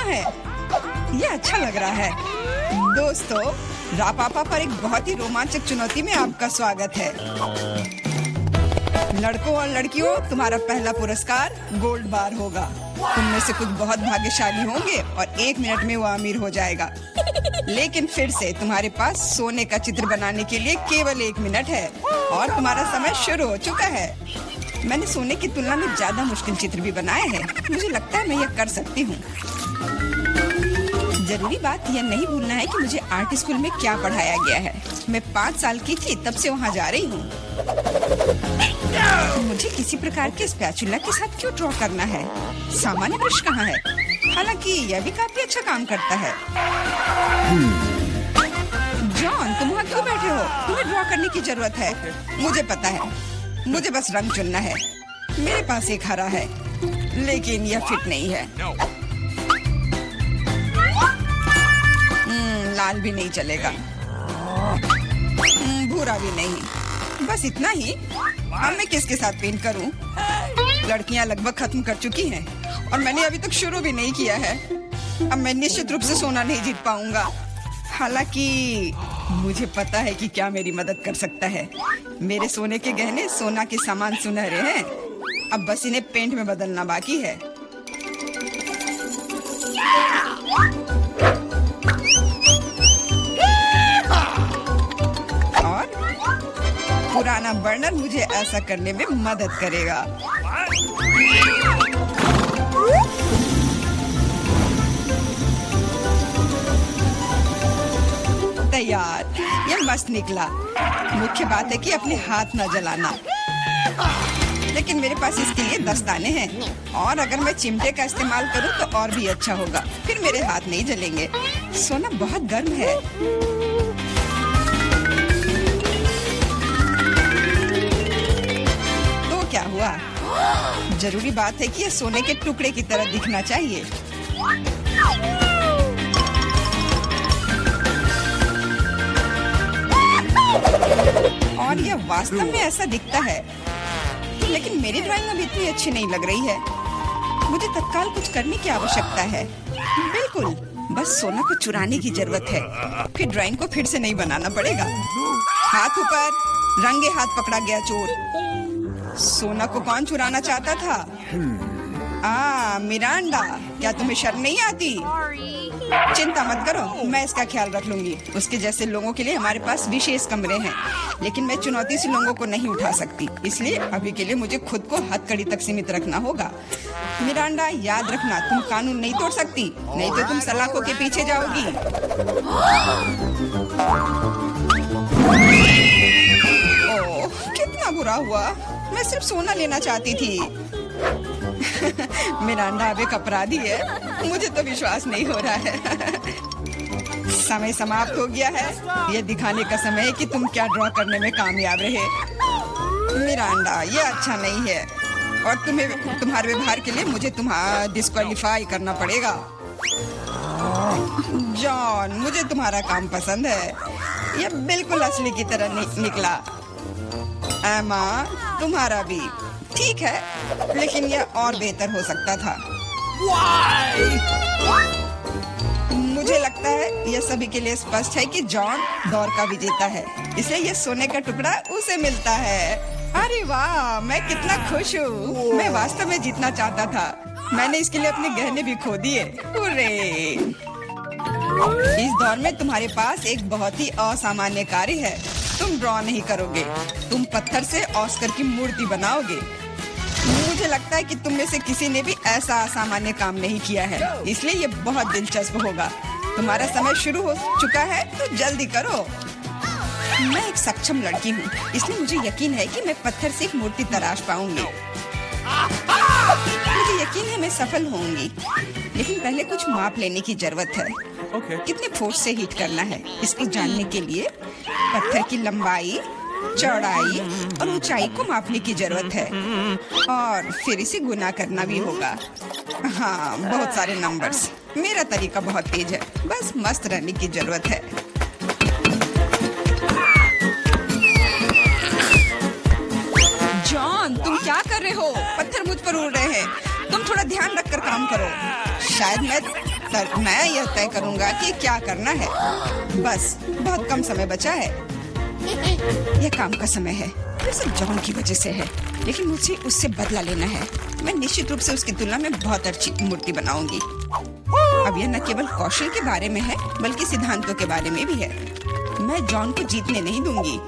है। ये अच्छा लग रहा है। दोस्तों, रापापा पर एक बहुत ही रोमांचक चुनौती में आपका स्वागत है। लड़कों और लड़कियों, तुम्हारा पहला पुरस्कार गोल्ड बार होगा। तुम में से कुछ बहुत भाग्यशाली होंगे और 1 मिनट में वो अमीर हो जाएगा। लेकिन फिर से तुम्हारे पास सोने का चित्र बनाने के लिए केवल 1 मिनट है और तुम्हारा समय शुरू हो चुका है। मैंने सोने की तुलना में ज्यादा मुश्किल चित्र भी बनाए हैं। मुझे लगता है मैं यह कर सकती हूँ। जरूरी बात यह नहीं भूलना है कि मुझे आर्ट स्कूल में क्या पढ़ाया गया है। मैं 5 साल की थी तब से वहाँ जा रही हूँ। मुझे किसी प्रकार के स्पैचुला के साथ क्यों ड्रॉ करना है? सामान्य ब्रश कहाँ है? हालांकि यह भी काफी अच्छा काम करता है। जॉन, तुम वहाँ क्यों बैठे हो? तुम्हें ड्रॉ करने की जरूरत है। मुझे पता है, मुझे बस रंग चुनना है। मेरे पास एक हरा है, लेकिन यह फिट नहीं है। लाल भी नहीं चलेगा, भूरा भी नहीं। बस इतना ही। अब मैं किसके साथ पेंट करूं? लड़कियां लगभग खत्म कर चुकी हैं और मैंने अभी तक शुरू भी नहीं किया है। अब मैं निश्चित रूप से सोना नहीं जीत पाऊंगा। हालांकि मुझे पता है कि क्या मेरी मदद कर सकता है। मेरे सोने के गहने सोना के समान सुनहरे हैं। अब बस इन्हें पेंट में बदलना बाकी है। और पुराना बर्नर मुझे ऐसा करने में मदद करेगा। तैयार। यह मस्त निकला। मुख्य बात है कि अपने हाथ न जलाना। लेकिन मेरे पास इसके लिए दस्ताने हैं और अगर मैं चिमटे का इस्तेमाल करूं तो और भी अच्छा होगा। फिर मेरे हाथ नहीं जलेंगे। सोना बहुत गर्म है। तो क्या हुआ? जरूरी बात है कि यह सोने के टुकड़े की तरह दिखना चाहिए। और यह वास्तव में ऐसा दिखता है। लेकिन मेरी ड्राइंग अभी इतनी अच्छी नहीं लग रही है। मुझे तत्काल कुछ करने की आवश्यकता है। बिल्कुल, बस सोना को चुराने की जरूरत है। फिर ड्राइंग को फिर से नहीं बनाना पड़ेगा। हाथ ऊपर, रंगे हाथ पकड़ा गया चोर। सोना को कौन चुराना चाहता था? मिरांडा, क्या तुम्हें शर्म नहीं आती? चिंता मत करो, मैं इसका ख्याल रख लूंगी। उसके जैसे लोगों के लिए हमारे पास विशेष कमरे हैं। लेकिन मैं चुनौती से लोगों को नहीं उठा सकती, इसलिए अभी के लिए मुझे खुद को हथकड़ी तक सीमित रखना होगा। मिरांडा, याद रखना, तुम कानून नहीं तोड़ सकती, नहीं तो तुम सलाखों के पीछे जाओगी। ओह, कितना बुरा हुआ। मैं सिर्फ सोना लेना चाहती थी। मिरांडा अब एक अपराधी है। मुझे तो विश्वास नहीं हो रहा है। समय समाप्त हो गया है। यह दिखाने का समय है कि तुम क्या ड्रॉ करने में कामयाब रहे। मिरांडा, यह अच्छा नहीं है और तुम्हारे व्यवहार के लिए मुझे तुम्हारा डिस्क्वालीफाई करना पड़ेगा। जॉन, मुझे तुम्हारा काम पसंद है। यह बिल्कुल असली की तरह निकला। एमा, तुम्हारा भी ठीक है, लेकिन यह और बेहतर हो सकता था। मुझे लगता है यह सभी के लिए स्पष्ट है कि जॉन दौर का विजेता है, इसलिए यह सोने का टुकड़ा उसे मिलता है। अरे वाह, मैं कितना खुश हूँ। मैं वास्तव में जीतना चाहता था। मैंने इसके लिए अपने गहने भी खो दिए। हुर्रे! इस दौर में तुम्हारे पास एक बहुत ही असामान्य कार्य है। तुम ड्रॉ नहीं करोगे, तुम पत्थर से ऑस्कर की मूर्ति बनाओगे। मुझे लगता है कि तुम में से किसी ने भी ऐसा असामान्य काम नहीं किया है, इसलिए ये बहुत दिलचस्प होगा। तुम्हारा समय शुरू हो चुका है, तो जल्दी करो। मैं एक सक्षम लड़की हूँ, इसलिए मुझे यकीन है कि मैं पत्थर से एक मूर्ति तराश पाऊंगी। मुझे यकीन है मैं सफल होंगी, लेकिन पहले कुछ माप लेने की जरूरत है। कितने फोर्स से हीट करना है, इसको जानने के लिए पत्थर की लंबाई, चौड़ाई और ऊंचाई को मापने की जरूरत है और फिर इसे गुना करना भी होगा। हाँ, बहुत सारे नंबर्स। मेरा तरीका बहुत तेज है, बस मस्त रहने की जरूरत है। जॉन, तुम क्या कर रहे हो? पत्थर मुझ पर उड़ रहे हैं। तुम थोड़ा ध्यान रखकर काम करो। शायद मैं यह तय करूंगा कि क्या करना है। बस बहुत कम समय बचा है। यह काम का समय है। ये सब जॉन की वजह से है, लेकिन मुझे उससे बदला लेना है। मैं निश्चित रूप से उसकी तुलना में बहुत अच्छी मूर्ति बनाऊंगी। अब यह न केवल कौशल के बारे में है, बल्कि सिद्धांतों के बारे में भी है। मैं जॉन को जीतने नहीं दूंगी।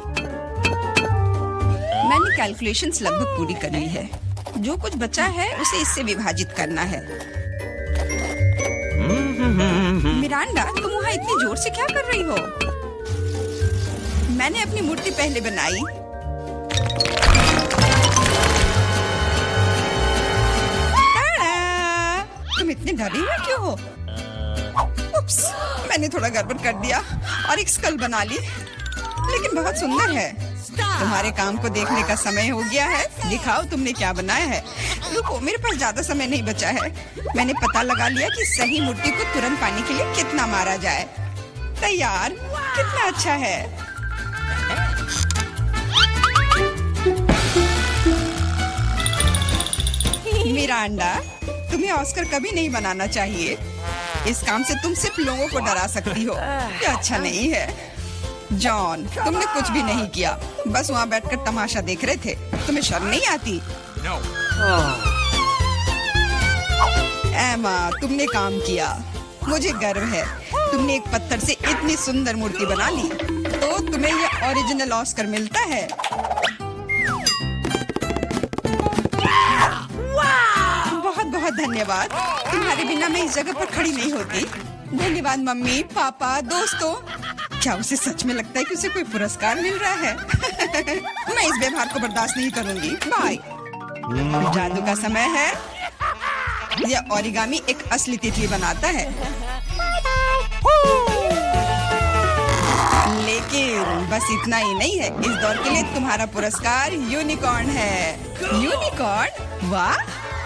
मैंने कैलकुलेशंस लगभग पूरी कर ली है। जो कुछ बचा है उसे इससे विभाजित करना है। मिरांडा, तुम वहाँ इतनी जोर से क्या कर रही हो? मैंने अपनी मूर्ति पहले बनाई। तुम इतने डरे हुए क्यों हो? उप्स, मैंने थोड़ा गड़बड़ कर दिया और एक स्कल बना ली, लेकिन बहुत सुंदर है। तुम्हारे काम को देखने का समय हो गया है। दिखाओ तुमने क्या बनाया है। रुको, मेरे पास ज्यादा समय नहीं बचा है। मैंने पता लगा लिया कि सही मूर्ति को तुरंत पाने के लिए कितना मारा जाए। तैयार? कितना अच्छा है। मिरांडा, तुम्हें ऑस्कर कभी नहीं बनाना चाहिए। इस काम से तुम सिर्फ लोगों को डरा सकती हो। यह अच्छा नहीं है। जॉन, तुमने कुछ भी नहीं किया, बस वहाँ बैठकर तमाशा देख रहे थे। तुम्हें शर्म नहीं आती? एमा, तुमने काम किया। मुझे गर्व है। तुमने एक पत्थर से इतनी सुंदर मूर्ति बना ली, तो तुम्हें यह ओरिजिनल ऑस्कर मिलता है। बहुत बहुत धन्यवाद। तुम्हारे बिना मैं इस जगह पर खड़ी नहीं होती। धन्यवाद मम्मी, पापा, दोस्तों। क्या उसे सच में लगता है कि उसे कोई पुरस्कार मिल रहा है? मैं इस व्यवहार को बर्दाश्त नहीं करूंगी। बाय। जादू का समय है। यह ओरिगामी एक असली तितली बनाता है, लेकिन बस इतना ही नहीं है। इस दौर के लिए तुम्हारा पुरस्कार यूनिकॉर्न है। यूनिकॉर्न? वाह,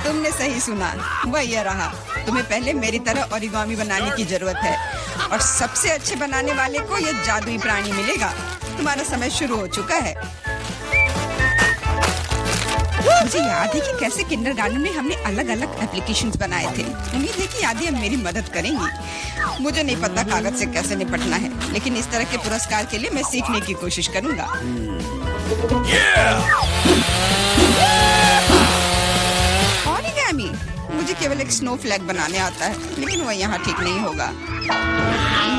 तुमने सही सुना। वह यह रहा। तुम्हें पहले मेरी तरह ओरिगामी बनाने की जरूरत है, और सबसे अच्छे बनाने वाले को यह जादुई प्राणी मिलेगा। तुम्हारा समय शुरू हो चुका है। मुझे याद है कि कैसे किंडरगार्टन में हमने अलग अलग एप्लीकेशंस बनाए थे। उम्मीद है कि यादें अब मेरी मदद करेंगी। मुझे नहीं पता कागज से कैसे निपटना है, लेकिन इस तरह के पुरस्कार के लिए मैं सीखने की कोशिश करूंगा। ओरिगामी, मुझे केवल एक स्नो फ्लैग बनाने आता है, लेकिन वह यहाँ ठीक नहीं होगा।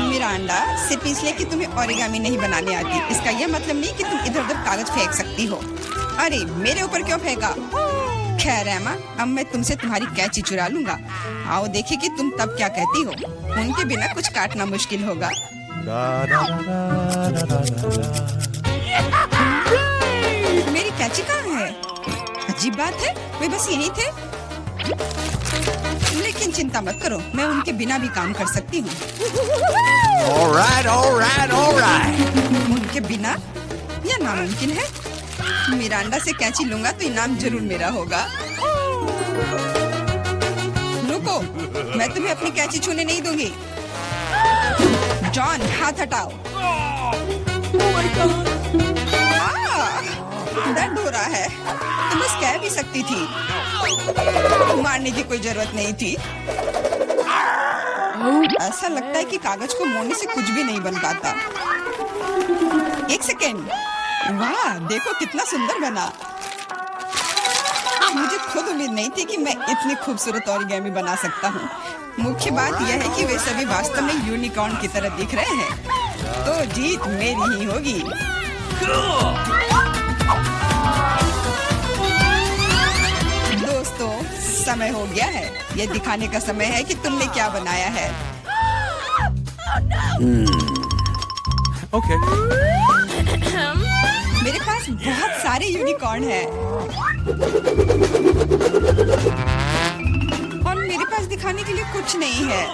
मिरांडा, सिर्फ इसलिए कि तुम्हें ओरिगामी नहीं बनाने आती, इसका यह मतलब नहीं कि तुम इधर उधर कागज फेंक सकती हो। अरे, मेरे ऊपर क्यों फेंका? खैर एमा, अब मैं तुमसे तुम्हारी कैंची चुरा लूंगा। आओ देखें कि तुम तब क्या कहती हो। उनके बिना कुछ काटना मुश्किल होगा। मेरी कैंची कहाँ है? अजीब बात है, वे बस यहीं थे। लेकिन चिंता मत करो, मैं उनके बिना भी काम कर सकती हूँ। उनके बिना? यह नामुमकिन है। मिरांडा से कैंची लूंगा तो इनाम जरूर मेरा होगा। रुको, मैं तुम्हें अपनी कैंची छूने नहीं दूंगी। जॉन, हाथ हटाओ। दर्द हो रहा है। तुम बस कह भी सकती थी। मारने की कोई जरूरत नहीं थी। ऐसा लगता है कि कागज को मोड़ने से कुछ भी नहीं बन पाता। एक सेकेंड। वाह, देखो कितना सुंदर बना। मुझे खुद उम्मीद नहीं थी कि मैं इतनी खूबसूरत ओरिगामी बना सकता हूँ। मुख्य बात यह है कि वे सभी वास्तव में यूनिकॉर्न की तरह दिख रहे हैं, तो जीत मेरी ही होगी। दोस्तों, समय हो गया है। यह दिखाने का समय है कि तुमने क्या बनाया है। ओके। मेरे पास बहुत सारे यूनिकॉर्न हैं, और मेरे पास दिखाने के लिए कुछ नहीं है।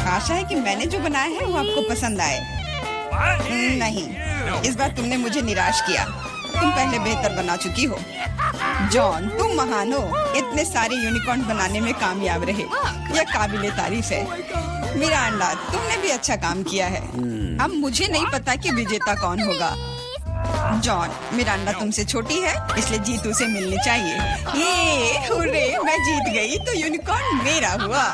आशा है कि मैंने जो बनाया है वो आपको पसंद आए। नहीं, इस बार तुमने मुझे निराश किया। तुम पहले बेहतर बना चुकी हो। जॉन, तुम महान हो। इतने सारे यूनिकॉर्न बनाने में कामयाब रहे, यह काबिले तारीफ है। मिरांडा, तुमने भी अच्छा काम किया है। अब मुझे नहीं पता कि विजेता कौन होगा। जॉन, मिरांडा तुमसे छोटी है, इसलिए जीतू से मिलनी चाहिए। ये हुर्रे, मैं जीत गई तो यूनिकॉर्न मेरा हुआ।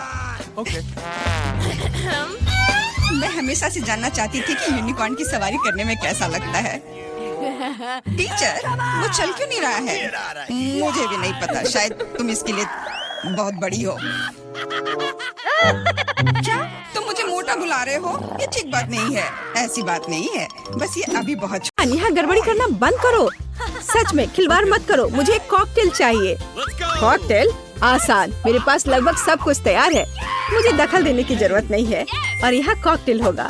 मैं हमेशा से जानना चाहती थी कि यूनिकॉर्न की सवारी करने में कैसा लगता है। टीचर, वो चल क्यों नहीं रहा है? मुझे भी नहीं पता, शायद तुम इसके लिए बहुत बड़ी हो। क्या तुम मुझे मोटा बुला रहे हो? ये ठीक बात नहीं है। ऐसी बात नहीं है, बस ये अभी बहुत। यहाँ गड़बड़ी करना बंद करो। सच में खिलवाड़ मत करो। मुझे एक कॉकटेल चाहिए। कॉकटेल? आसान, मेरे पास लगभग सब कुछ तैयार है। मुझे दखल देने की जरूरत नहीं है और यहाँ कॉकटेल होगा।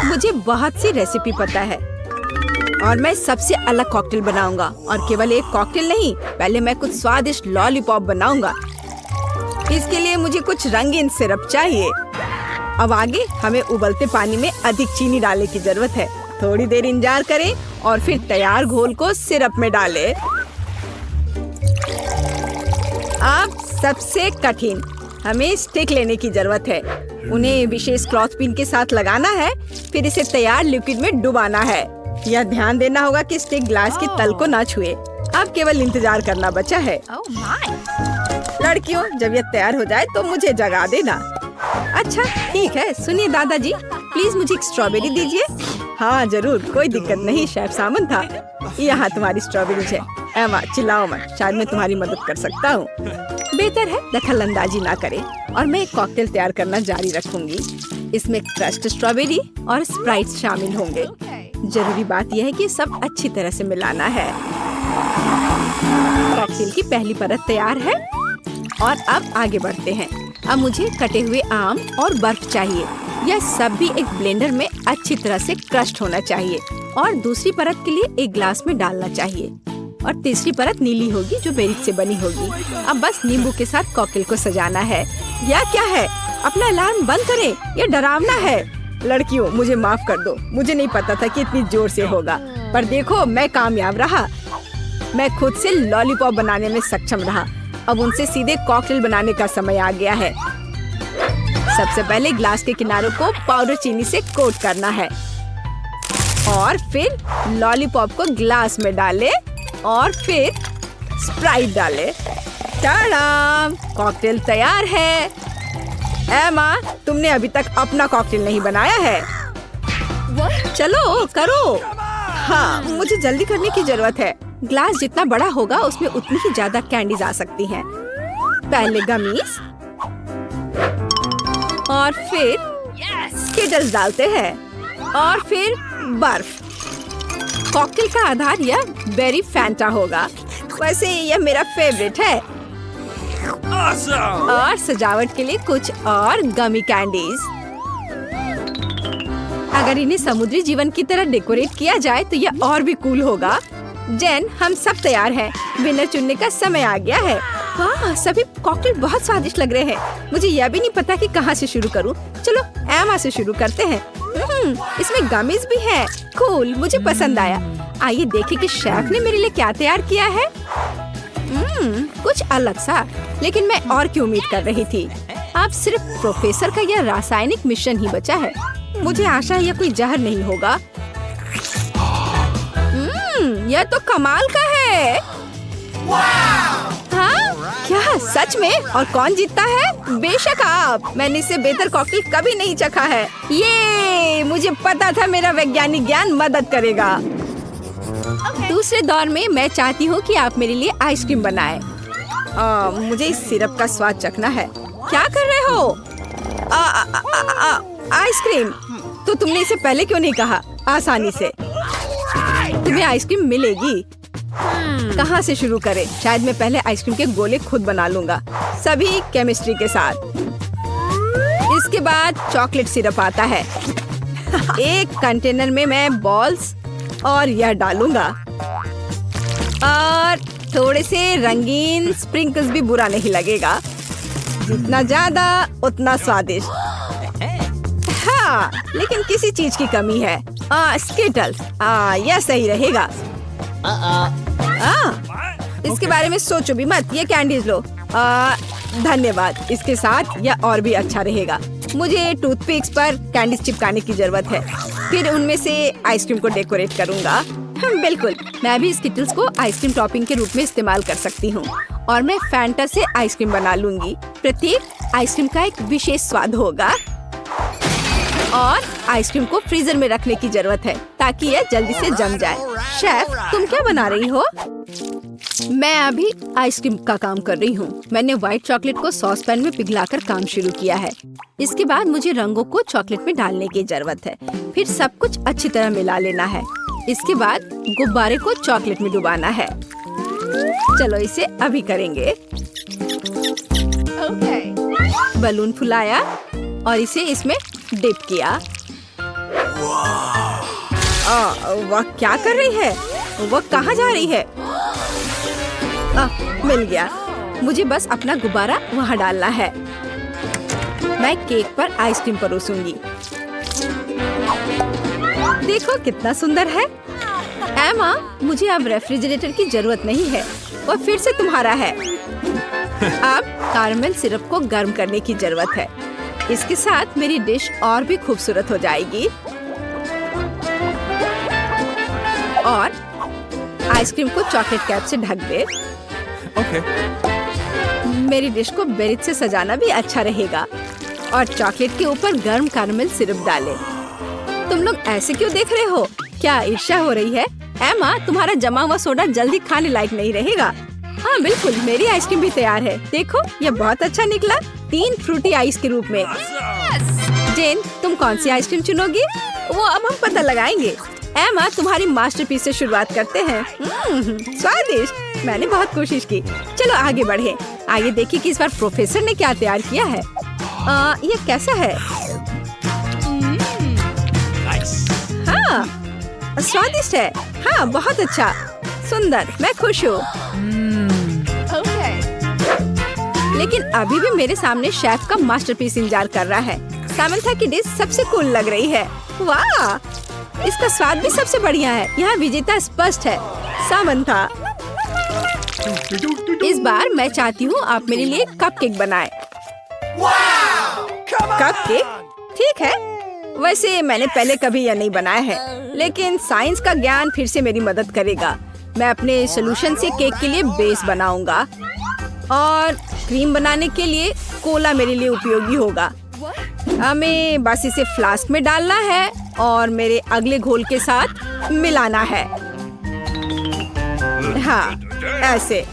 मुझे बहुत सी रेसिपी पता है और मैं सबसे अलग कॉकटेल बनाऊंगा। और केवल एक कॉकटेल नहीं, पहले मैं कुछ स्वादिष्ट लॉलीपॉप बनाऊंगा। इसके लिए मुझे कुछ रंगीन सिरप चाहिए। अब आगे हमें उबलते पानी में अधिक चीनी डालने की जरूरत है। थोड़ी देर इंतजार करें और फिर तैयार घोल को सिरप में डालें। अब सबसे कठिन, हमें स्टिक लेने की जरूरत है। उन्हें विशेष क्लॉथ पिन के साथ लगाना है, फिर इसे तैयार लिक्विड में डुबाना है। यह ध्यान देना होगा कि स्टिक ग्लास के तल को ना छुए। अब केवल इंतजार करना बचा है। लड़कियों, जब यह तैयार हो जाए तो मुझे जगा देना। अच्छा ठीक है। सुनिए दादाजी, प्लीज मुझे एक स्ट्रॉबेरी दीजिए। हाँ जरूर, कोई दिक्कत नहीं, शेफ सामन था। यहाँ तुम्हारी स्ट्रॉबेरी है। एमा, चिल्लाओ मत, शायद मैं तुम्हारी मदद कर सकता हूँ। बेहतर है दखल अंदाजी ना करे और मैं एक कॉकटेल तैयार करना जारी रखूंगी। इसमें क्रश्ड स्ट्रॉबेरी और स्प्राइट शामिल होंगे। जरूरी बात यह है कि सब अच्छी तरह से मिलाना है। कॉकटेल की पहली परत तैयार है और अब आगे बढ़ते हैं। अब मुझे कटे हुए आम और बर्फ चाहिए। यह सब भी एक ब्लेंडर में अच्छी तरह से क्रश्ड होना चाहिए और दूसरी परत के लिए एक ग्लास में डालना चाहिए और तीसरी परत नीली होगी जो बेरीज से बनी होगी। अब बस नींबू के साथ कॉकटेल को सजाना है। यह क्या है? अपना अलार्म बंद करें, यह डरावना है। लड़कियों, मुझे माफ कर दो, मुझे नहीं पता था कि इतनी जोर से होगा, पर देखो मैं कामयाब रहा। मैं खुद से लॉलीपॉप बनाने में सक्षम रहा। अब उनसे सीधे कॉकटेल बनाने का समय आ गया है। सबसे पहले ग्लास के किनारों को पाउडर चीनी से कोट करना है और फिर लॉलीपॉप को ग्लास में डालें और फिर स्प्राइट डालें। टाडाम! कॉकटेल तैयार है। एमा, तुमने अभी तक अपना कॉकटेल नहीं बनाया है। चलो करो। हाँ, मुझे जल्दी करने की जरूरत है। ग्लास जितना बड़ा होगा उसमें उतनी ही ज्यादा कैंडीज आ सकती हैं। पहले गमीज और फिर स्किटल्स डालते हैं और फिर बर्फ। कॉकटेल का आधार यह बेरी फैंटा होगा। वैसे यह मेरा फेवरेट है। और सजावट के लिए कुछ और गमी कैंडीज। अगर इन्हें समुद्री जीवन की तरह डेकोरेट किया जाए तो यह और भी कूल होगा। जेन, हम सब तैयार हैं। विनर चुनने का समय आ गया है। वाह, सभी कॉकटेल बहुत स्वादिष्ट लग रहे हैं। मुझे यह भी नहीं पता कि कहाँ से शुरू करूँ। चलो एमा से शुरू करते हैं। इसमें गमीज भी है। कूल, मुझे पसंद आया। आइए देखें कि शेफ ने मेरे लिए क्या तैयार किया है। कुछ अलग सा, लेकिन मैं और की उम्मीद कर रही थी। अब सिर्फ प्रोफेसर का यह रासायनिक मिश्रण ही बचा है। मुझे आशा है यह कोई जहर नहीं होगा। यह तो कमाल का है। हाँ? क्या सच में? और कौन जीतता है? बेशक आप। मैंने इससे बेहतर कॉकटेल कभी नहीं चखा है। ये मुझे पता था मेरा वैज्ञानिक ज्ञान मदद करेगा। दूसरे दौर में मैं चाहती हूँ कि आप मेरे लिए आइसक्रीम बनाएं। मुझे इस सिरप का स्वाद चखना है। क्या कर रहे हो? आइसक्रीम? तो तुमने इसे पहले क्यों नहीं कहा? आसानी से तुम्हें आइसक्रीम मिलेगी। कहाँ से शुरू करें? शायद मैं पहले आइसक्रीम के गोले खुद बना लूंगा, सभी केमिस्ट्री के साथ। इसके बाद चॉकलेट सिरप आता है। एक कंटेनर में मैं बॉल्स और यह डालूंगा और थोड़े से रंगीन स्प्रिंकल्स भी बुरा नहीं लगेगा। जितना ज्यादा उतना स्वादिष्ट। हाँ, लेकिन किसी चीज की कमी है। स्किटल्स। यह सही रहेगा। इसके बारे में सोचो भी मत। ये कैंडीज लो। धन्यवाद। इसके साथ यह और भी अच्छा रहेगा। मुझे टूथपिक्स पर कैंडीज चिपकाने की जरूरत है। फिर उनमें से आइसक्रीम को डेकोरेट करूंगा। बिल्कुल, मैं भी स्किटल्स को आइसक्रीम टॉपिंग के रूप में इस्तेमाल कर सकती हूँ और मैं फैंटा से आइसक्रीम बना लूंगी। प्रत्येक आइसक्रीम का एक विशेष स्वाद होगा और आइसक्रीम को फ्रीजर में रखने की जरूरत है ताकि यह जल्दी से जम जाए। शेफ, तुम क्या बना रही हो? मैं अभी आइसक्रीम का काम कर रही हूँ। मैंने व्हाइट चॉकलेट को सॉस पैन में पिघलाकर काम शुरू किया है। इसके बाद मुझे रंगों को चॉकलेट में डालने की जरूरत है। फिर सब कुछ अच्छी तरह मिला लेना है। इसके बाद गुब्बारे को चॉकलेट में डुबाना है। चलो इसे अभी करेंगे। बलून फुलाया और इसे इसमें डिप किया। वह क्या कर रही है? वह कहाँ जा रही है? मिल गया। मुझे बस अपना गुब्बारा वहाँ डालना है। मैं केक पर आइसक्रीम परोसूंगी। देखो कितना सुंदर है। एमा, मुझे अब रेफ्रिजरेटर की जरूरत नहीं है। वह फिर से तुम्हारा है। अब कैरमेल सिरप को गर्म करने की जरूरत है। इसके साथ मेरी डिश और भी खूबसूरत हो जाएगी। और आइसक्रीम को चॉकलेट कैप से ढक दे। मेरी डिश को बेरीज से सजाना भी अच्छा रहेगा और चॉकलेट के ऊपर गर्म कैरमेल सिरप डालें। तुम लोग ऐसे क्यों देख रहे हो? क्या ईर्ष्या हो रही है? एमा, तुम्हारा जमा हुआ सोडा जल्दी खाने लायक नहीं रहेगा। हाँ बिल्कुल, मेरी आइसक्रीम भी तैयार है। देखो, यह बहुत अच्छा निकला। 3 फ्रूटी आइस के रूप में। जेन, तुम कौन सी आइसक्रीम चुनोगी? वो अब हम पता लगाएंगे। एमा, तुम्हारी मास्टरपीस से शुरुआत करते हैं। स्वादिष्ट। मैंने बहुत कोशिश की। चलो आगे बढ़े। आगे देखिए कि इस बार प्रोफेसर ने क्या तैयार किया है। यह कैसा है? हाँ, स्वादिष्ट है। हाँ, बहुत अच्छा, सुंदर। मैं खुश हूँ। लेकिन अभी भी मेरे सामने शेफ का मास्टरपीस इंतजार कर रहा है। सामंथा की डिश सबसे कूल लग रही है। वाह, इसका स्वाद भी सबसे बढ़िया है। यहाँ विजेता स्पष्ट है, सामंथा। इस बार मैं चाहती हूँ आप मेरे लिए कपकेक बनाएं। कपकेक? ठीक है। वैसे मैंने पहले कभी यह नहीं बनाया है, लेकिन साइंस का ज्ञान फिर से मेरी मदद करेगा। मैं अपने सोल्यूशन से केक के लिए बेस बनाऊंगा और क्रीम बनाने के लिए कोला मेरे लिए उपयोगी होगा। हमें बस इसे फ्लास्क में डालना है और मेरे अगले घोल के साथ मिलाना है। हाँ, ऐसे।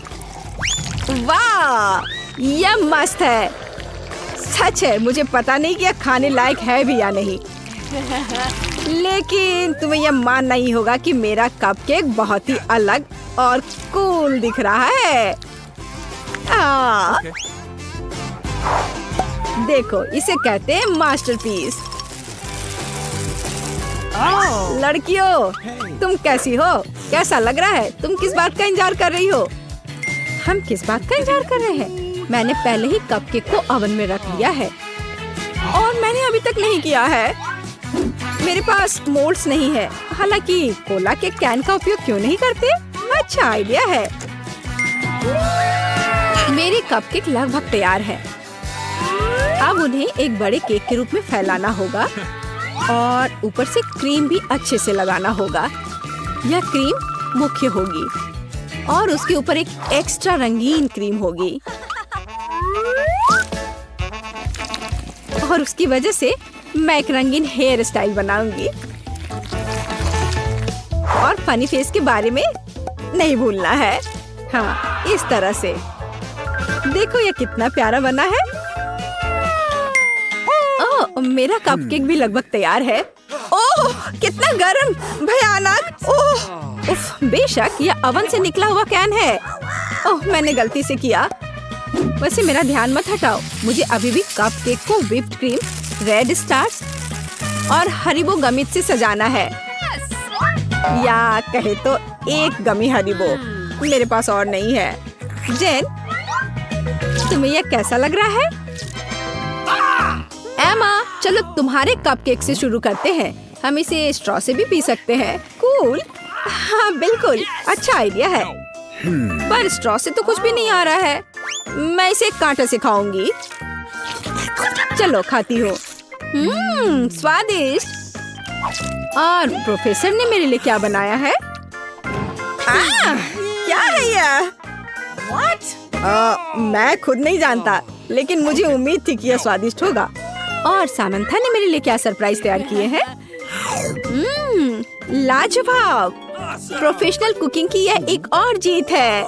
वाह, यह मस्त है। सच है, मुझे पता नहीं कि यह खाने लायक है भी या नहीं। लेकिन तुम्हें यह मानना ही होगा कि मेरा कपकेक बहुत ही अलग और कूल दिख रहा है। देखो, इसे कहते हैं मास्टरपीस। लड़कियों, तुम कैसी हो? कैसा लग रहा है? तुम किस बात का इंतजार कर रही हो? हम किस बात का इंतजार कर रहे हैं? मैंने पहले ही कपकेक को ओवन में रख लिया है और मैंने अभी तक नहीं किया है। मेरे पास मोल्ड्स नहीं है। हालांकि कोला के कैन का उपयोग क्यों नहीं करते? अच्छा आइडिया है। मेरे कपकेक लगभग तैयार है। अब उन्हें एक बड़े केक के रूप में फैलाना होगा और ऊपर से क्रीम भी अच्छे से लगाना होगा। यह क्रीम मुख्य होगी और उसके ऊपर एक एक्स्ट्रा रंगीन क्रीम होगी और उसकी वजह से मैं एक रंगीन हेयर स्टाइल बनाऊंगी। और फनी फेस के बारे में नहीं भूलना है। हाँ, इस तरह से। देखो ये कितना प्यारा बना है। ओह, मेरा कपकेक भी लगभग तैयार है। ओह, कितना गर्म, भयानक। ओह, उफ, बेशक यह ओवन से निकला हुआ कैन है। ओह, मैंने गलती से किया। वैसे मेरा ध्यान मत हटाओ। मुझे अभी भी कपकेक को व्हिप्ड क्रीम, रेड स्टार्स और हरीबो गमित से सजाना है। या कहे तो एक गमी हरीबो। मेरे पास और नहीं है। जेन, तुम्हें यह कैसा लग रहा है? एमा, चलो तुम्हारे कपकेक से शुरू करते हैं। हम इसे स्ट्रॉ से भी पी सकते हैं। कूल। हाँ बिल्कुल, अच्छा आइडिया है। पर स्ट्रॉ से तो कुछ भी नहीं आ रहा है। मैं इसे कांटे से खाऊंगी। चलो खाती हूँ। स्वादिष्ट। और प्रोफेसर ने मेरे लिए क्या बनाया है? क्या है यह? मैं खुद नहीं जानता, लेकिन मुझे उम्मीद थी कि यह स्वादिष्ट होगा। और सामंथा ने मेरे लिए क्या सरप्राइज तैयार किए हैं? लाजवाब! प्रोफेशनल कुकिंग की यह एक और जीत है।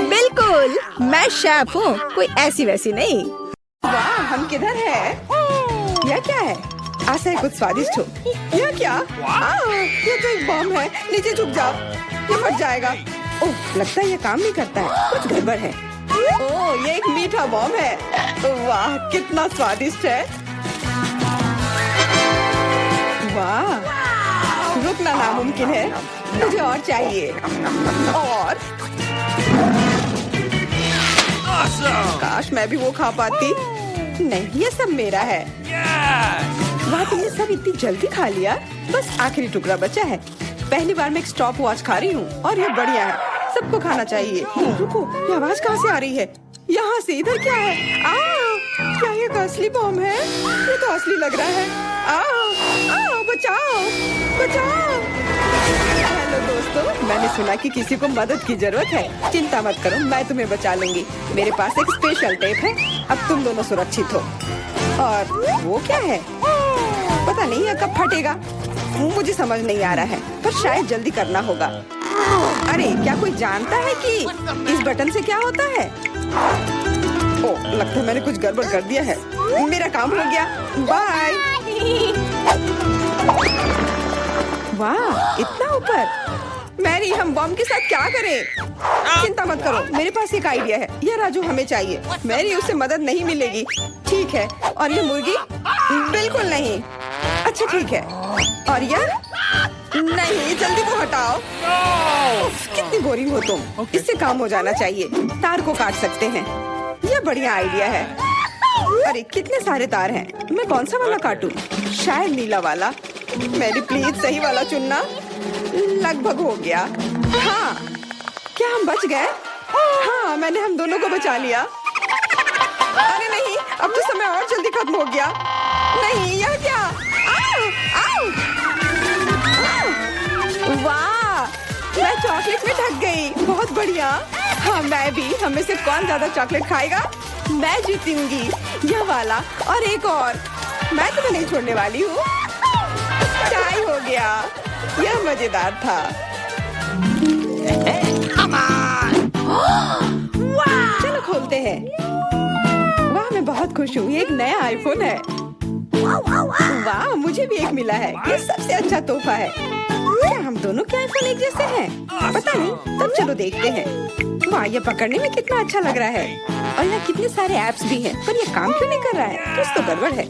बिल्कुल, मैं शेफ हूँ, कोई ऐसी वैसी नहीं। वाह, हम किधर है? यह क्या है? आशा है कुछ स्वादिष्ट हो। यह क्या? यह तो एक बम है। नीचे झुक जाओ, ये फट जाएगा। ओह, लगता है ये काम नहीं करता है, कुछ गड़बड़ है। ओह, ये एक मीठा बम है। वाह, कितना स्वादिष्ट है। वाह, रुकना नामुमकिन है। मुझे और चाहिए। और काश मैं भी वो खा पाती। नहीं, ये सब मेरा है। वाह, तुमने सब इतनी जल्दी खा लिया। बस आखिरी टुकड़ा बचा है। पहली बार मैं एक स्टॉप वॉच खा रही हूँ और ये बढ़िया है। सबको खाना चाहिए। रुको, ये आवाज कहाँ से आ रही है? यहाँ से। इधर क्या है? क्या ये एक असली बम है? ये तो असली लग रहा है। बचाओ, बचाओ। हेलो दोस्तों, मैंने सुना कि किसी को मदद की जरूरत है। चिंता मत करो, मैं तुम्हें बचा लूंगी। मेरे पास एक स्पेशल टेप है। अब तुम दोनों सुरक्षित हो। और वो क्या है? पता नहीं यह कब फटेगा। मुझे समझ नहीं आ रहा है, पर शायद जल्दी करना होगा। अरे, क्या कोई जानता है कि इस बटन से क्या होता है? ओह, लगता है मैंने कुछ गड़बड़ कर दिया है। मेरा काम हो गया। बाय। वाह, इतना ऊपर। मैरी, हम बम के साथ क्या करें? चिंता मत करो, मेरे पास एक आइडिया है। यह राजू हमें चाहिए। मैरी, उससे मदद नहीं मिलेगी। ठीक है। और ये मुर्गी? बिल्कुल नहीं। अच्छा, ठीक है। और यह? नहीं, जल्दी वो हटाओ। उफ, कितनी बोरिंग हो तुम। इससे काम हो जाना चाहिए। तार को काट सकते हैं। यह बढ़िया आइडिया है। अरे, कितने सारे तार हैं। मैं कौन सा वाला काटूं? शायद नीला वाला। मेरी प्लीज सही वाला चुनना। लगभग हो गया। हाँ, क्या हम बच गए? हाँ, मैंने हम दोनों को बचा लिया। अरे नहीं, अब तो समय और जल्दी खत्म हो गया। नहीं, यह क्या? आओ, आओ। वाह, मैं चॉकलेट में ढक गई। बहुत बढ़िया। हाँ, मैं भी। हमें से कौन ज्यादा चॉकलेट खाएगा? मैं जीतूंगी। यह वाला और एक और। मैं तुम्हें नहीं छोड़ने वाली हूँ। चाय हो गया। यह मजेदार था। चलो खोलते हैं। वाह, मैं बहुत खुश हूँ। ये एक नया आईफोन है। वाह, मुझे भी एक मिला है। ये सबसे अच्छा तोहफा है। क्या हम दोनों के आईफोन एक जैसे हैं? पता नहीं, तब चलो देखते हैं। वाह, ये पकड़ने में कितना अच्छा लग रहा है। और यहाँ कितने सारे ऐप्स भी हैं, पर ये काम क्यों नहीं कर रहा है? कुछ तो गड़बड़ है।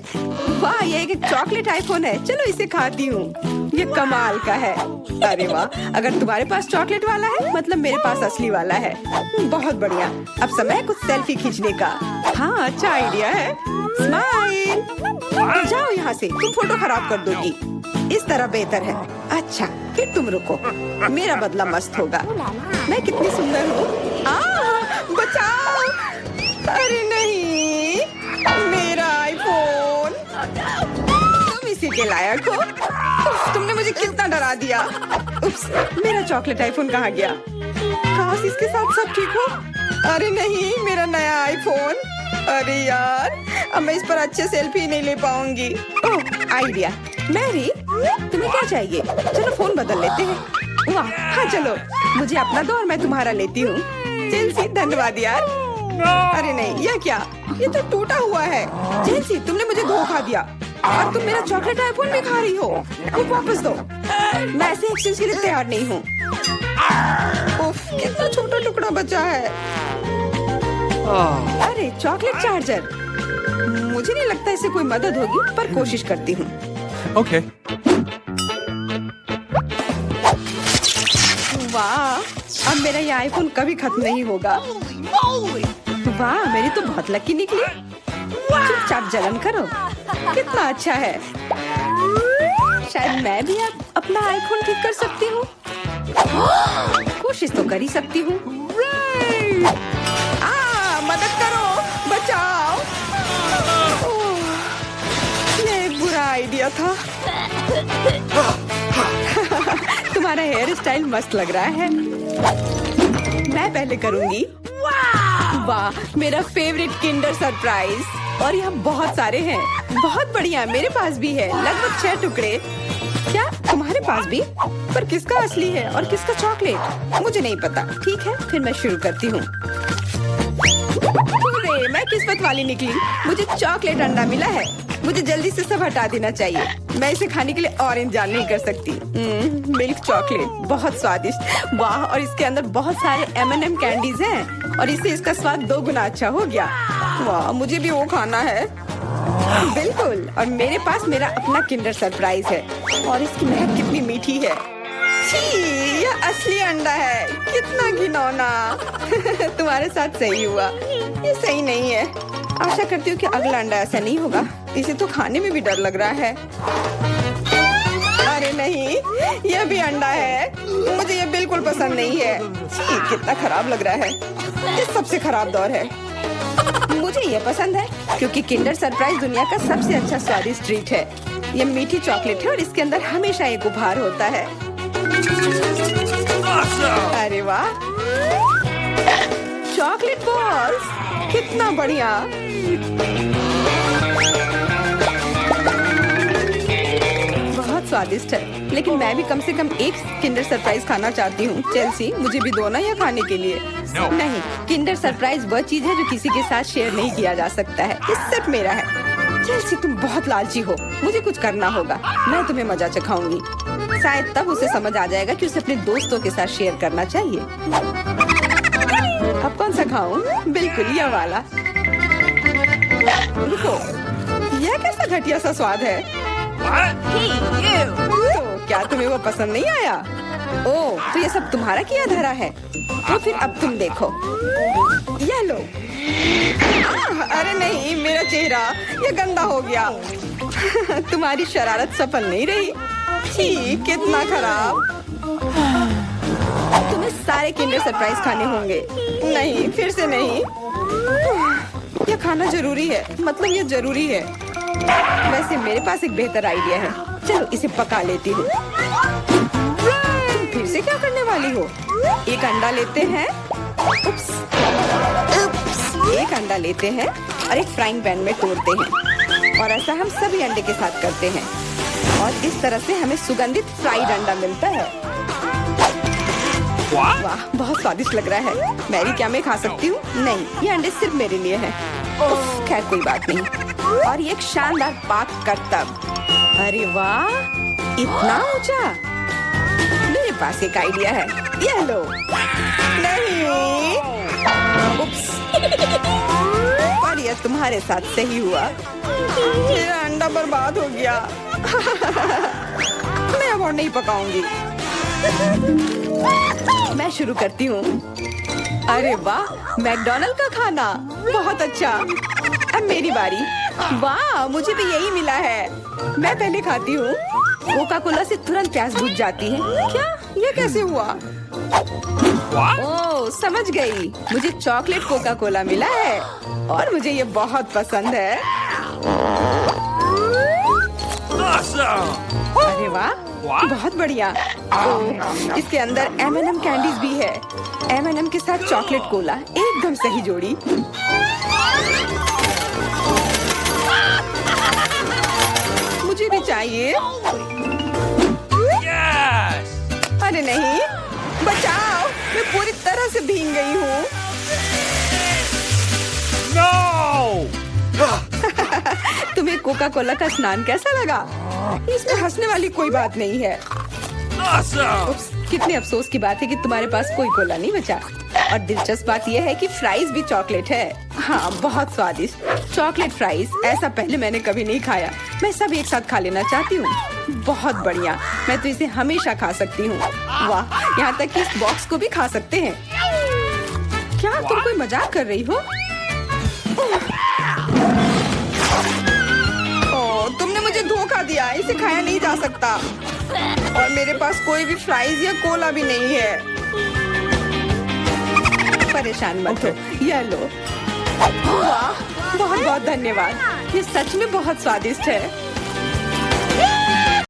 वाह, ये एक चॉकलेट आईफोन है। चलो इसे खाती हूँ। ये कमाल का है। अरे वाह, अगर तुम्हारे पास चॉकलेट वाला है, मतलब मेरे पास असली वाला है। बहुत बढ़िया। अब समय है कुछ सेल्फी खींचने का। हाँ, अच्छा आइडिया है। स्माइल। जाओ यहाँ से, तुम फोटो खराब कर दोगी। इस तरह बेहतर है। अच्छा, फिर तुम रुको। मेरा बदला मस्त होगा। मैं कितनी सुंदर हूँ। बचाओ। अरे नहीं, मेरा आईफोन। तुम इसी के लायक हो। तुमने मुझे कितना डरा दिया। उप्स, मेरा चॉकलेट आईफोन कहाँ गया? काश इसके साथ सब ठीक हो। अरे नहीं, मेरा नया आईफोन। अरे यार, अब मैं इस पर अच्छे सेल्फी नहीं ले पाऊंगी। ओह, आइडिया। मैरी, तुम्हें क्या चाहिए? चलो फोन बदल लेते हैं। वाह, हाँ चलो। मुझे अपना दो और मैं तुम्हारा लेती हूँ। चेल्सी, धन्यवाद यार। अरे नहीं, यह क्या? ये तो टूटा हुआ है। चेल्सी, तुमने मुझे धोखा दिया। अब तुम मेरा चॉकलेट आईफोन भी खा रही हो। वो वापस दो। मैं ऐसे एक्सचेंज के लिए तैयार नहीं हूँ। उफ, कितना छोटा टुकड़ा बचा है। अरे, चॉकलेट चार्जर। मुझे नहीं लगता इससे कोई मदद होगी, पर कोशिश करती हूँ। Okay. वाह, अब मेरा ये आईफोन कभी खत्म नहीं होगा। वाह, मेरी तो बहुत लकी निकली। चुपचाप जलन करो। कितना अच्छा है। शायद मैं भी अब अपना आईफोन ठीक कर सकती हूँ। कोशिश तो कर ही सकती हूँ। मदद करो, बचाओ। ये एक बुरा आइडिया था। तुम तुम्हारा हेयर स्टाइल मस्त लग रहा है। मैं पहले करूंगी। वाह, मेरा फेवरेट किंडर सरप्राइज। और यहाँ बहुत सारे हैं। बहुत बढ़िया, मेरे पास भी है लगभग 6 टुकड़े। क्या तुम्हारे पास भी? पर किसका असली है और किसका चॉकलेट? मुझे नहीं पता। ठीक है, फिर मैं शुरू करती हूँ। मैं किस्मत वाली निकली, मुझे चॉकलेट अंडा मिला है। मुझे जल्दी से सब हटा देना चाहिए। मैं इसे खाने के लिए और इंतजार नहीं कर सकती। मिल्क चॉकलेट बहुत स्वादिष्ट। वाह, और इसके अंदर बहुत सारे M&M कैंडीज हैं और इससे इसका स्वाद 2 गुना अच्छा हो गया। वाह, मुझे भी वो खाना है। बिल्कुल, और मेरे पास मेरा अपना किंडर सरप्राइज है और इसकी महक कितनी मीठी है। छी, यह असली अंडा है। कितना घिनौना। तुम्हारे साथ सही हुआ, ये सही नहीं है। आशा करती हूँ कि अगला अंडा ऐसा नहीं होगा। इसे तो खाने में भी डर लग रहा है। अरे नहीं, यह भी अंडा है। मुझे ये बिल्कुल पसंद नहीं है। छी, कितना खराब लग रहा है। ये सबसे खराब दौर है। मुझे ये पसंद है क्योंकि किंडर सरप्राइज दुनिया का सबसे अच्छा स्वादिष्ट ट्रीट है। ये मीठी चॉकलेट है और इसके अंदर हमेशा एक उपहार होता है। अरे वाह, चॉकलेट बॉल्स, कितना बढ़िया। बहुत स्वादिष्ट है, लेकिन मैं भी कम से कम एक किंडर सरप्राइज खाना चाहती हूँ। चेल्सी, मुझे भी दो ना यह खाने के लिए। नहीं, किंडर सरप्राइज वह चीज है जो किसी के साथ शेयर नहीं किया जा सकता है। ये सिर्फ मेरा है। चेल्सी, तुम बहुत लालची हो। मुझे कुछ करना होगा। मैं तुम्हें मजा चखाऊंगी। शायद तब उसे समझ आ जाएगा कि उसे अपने दोस्तों के साथ शेयर करना चाहिए। अब कौन सा खाऊं? बिल्कुल यह वाला। रुको, यह कैसा घटिया सा स्वाद है? तो क्या तुम्हें वो पसंद नहीं आया? ओह, तो ये सब तुम्हारा किया धरा है। तो फिर अब तुम देखो, यह लो। अरे नहीं, मेरा चेहरा ये गंदा हो गया। तुम्हारी शरारत सफल नहीं रही। छी, कितना खराब। तुम्हें सारे किंडर सरप्राइज खाने होंगे। नहीं, फिर से नहीं। यह खाना जरूरी है, मतलब ये जरूरी है। वैसे मेरे पास एक बेहतर आइडिया है। चलो इसे पका लेती हूँ। तुम फिर से क्या करने वाली हो? एक अंडा लेते हैं। उप्स, एक अंडा लेते हैं और एक फ्राइंग पैन में तोड़ते हैं। और ऐसा हम सभी अंडे के साथ करते हैं और इस तरह से हमें सुगंधित फ्राइड अंडा मिलता है। वाह, बहुत स्वादिष्ट लग रहा है। मैरी, क्या मैं खा सकती हूँ? नहीं, ये अंडे सिर्फ मेरे लिए हैं। खैर कोई बात नहीं। और ये एक शानदार पाक करतब। अरे वाह, इतना ऊंचा। मेरे पास एक आइडिया है। ये लो। नहीं, उप्स। पर यह तुम्हारे साथ सही हुआ। मेरा अंडा बर्बाद हो गया। मैं अब और नहीं पकाऊंगी। मैं शुरू करती हूँ। अरे वाह, मैकडॉनल्ड का खाना, बहुत अच्छा। अब मेरी बारी। वाह, मुझे भी यही मिला है। मैं पहले खाती हूँ। कोका कोला से तुरंत प्यास बुझ जाती है। क्या? ये कैसे हुआ? ओह, समझ गई। मुझे चॉकलेट कोका कोला मिला है और मुझे ये बहुत पसंद है। अरे वाह, बहुत बढ़िया। ओह, इसके अंदर M&M कैंडीज भी है। M&M के साथ चॉकलेट कोला, एकदम सही जोड़ी। मुझे भी चाहिए। अरे नहीं, बचाओ, मैं पूरी तरह से भीग गई हूँ। तुम्हें कोका कोला का स्नान कैसा लगा? इसमें हंसने वाली कोई बात नहीं है। उप्स, कितने अफसोस की बात है कि तुम्हारे पास कोई कोला नहीं बचा। और दिलचस्प बात यह है कि फ्राइज भी चॉकलेट है। हाँ, बहुत स्वादिष्ट चॉकलेट फ्राइज। ऐसा पहले मैंने कभी नहीं खाया। मैं सब एक साथ खा लेना चाहती हूँ। बहुत बढ़िया, मैं तो इसे हमेशा खा सकती हूँ। वाह, यहाँ तक कि इस बॉक्स को भी खा सकते हैं। क्या तुम कोई मजाक कर रही हो? ओह, तुमने मुझे धोखा दिया। इसे खाया नहीं जा सकता और मेरे पास कोई भी फ्राइज या कोला भी नहीं है। परेशान मत हो, यह लो। वाह, बहुत बहुत धन्यवाद। ये सच में बहुत स्वादिष्ट है।